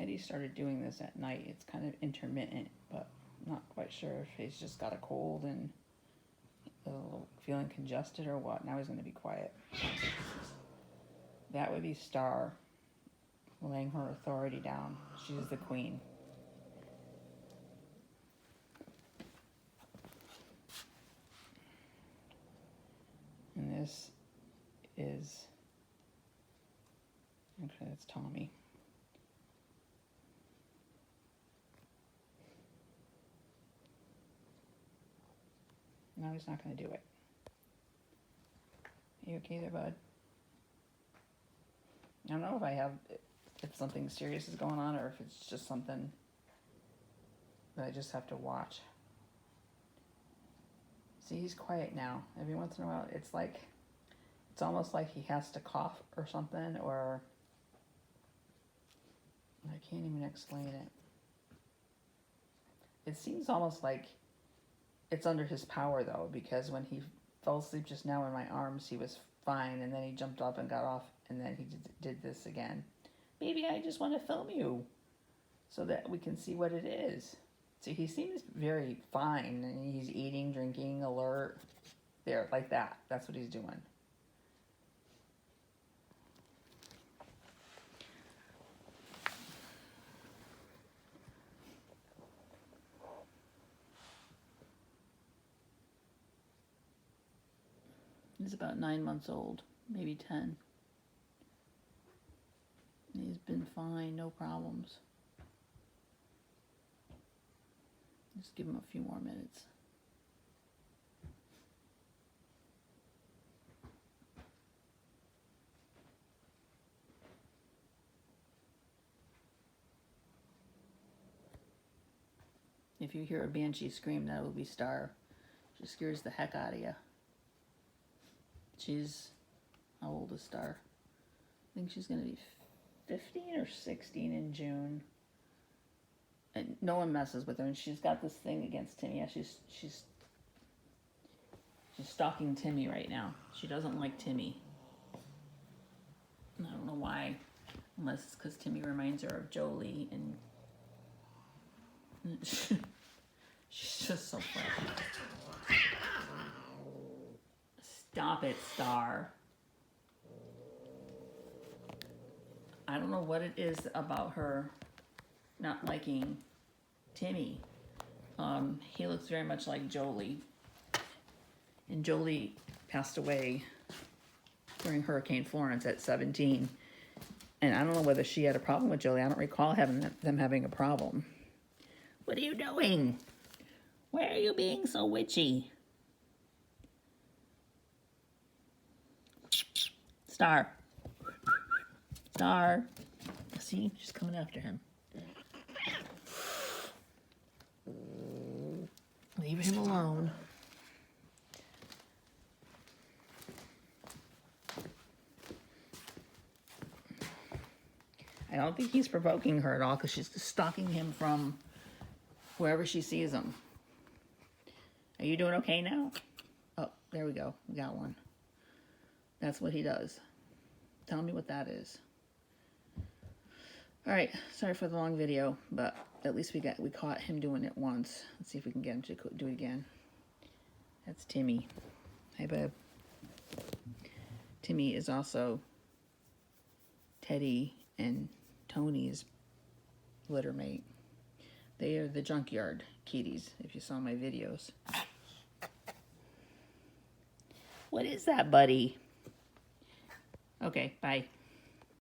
Teddy started doing this at night. It's kind of intermittent, but I'm not quite sure if he's just got a cold and feeling congested or what. Now he's going to be quiet. That would be Star, laying her authority down. She's the queen. And this is, actually that's Tommy. No, he's not going to do it. Are you okay there, bud? I don't know if something serious is going on or if it's just something that I just have to watch. See, he's quiet now. Every once in a while, it's almost like he has to cough or something, or I can't even explain it. It seems almost like it's under his power, though, because when he fell asleep just now in my arms, he was fine, and then he jumped up and got off, and then he did this again. Maybe I just want to film you so that we can see what it is. See, he seems very fine, and he's eating, drinking, alert. There, like that. That's what he's doing. He's about 9 months old, maybe 10. He's been fine, no problems. Just give him a few more minutes. If you hear a banshee scream, that will be Star. She scares the heck out of you. She's, how old is Star? I think she's going to be 15 or 16 in June. And no one messes with her, and she's got this thing against Timmy. Yeah, she's stalking Timmy right now. She doesn't like Timmy. I don't know why, unless it's because Timmy reminds her of Jolie, and she's just so funny. Stop it, Star. I don't know what it is about her not liking Timmy. He looks very much like Jolie. And Jolie passed away during Hurricane Florence at 17. And I don't know whether she had a problem with Jolie. I don't recall them having a problem. What are you doing? Why are you being so witchy? Star. Star. See, she's coming after him. Leave him alone. I don't think he's provoking her at all because she's just stalking him from wherever she sees him. Are you doing okay now? Oh, there we go. We got one. That's what he does. Tell me what that is. All right, sorry for the long video, but at least we caught him doing it once. Let's see if we can get him to do it again. That's Timmy. Hey, babe. Timmy is also Teddy and Tony's litter mate. They are the junkyard kitties, if you saw my videos. What is that, buddy? Okay, bye.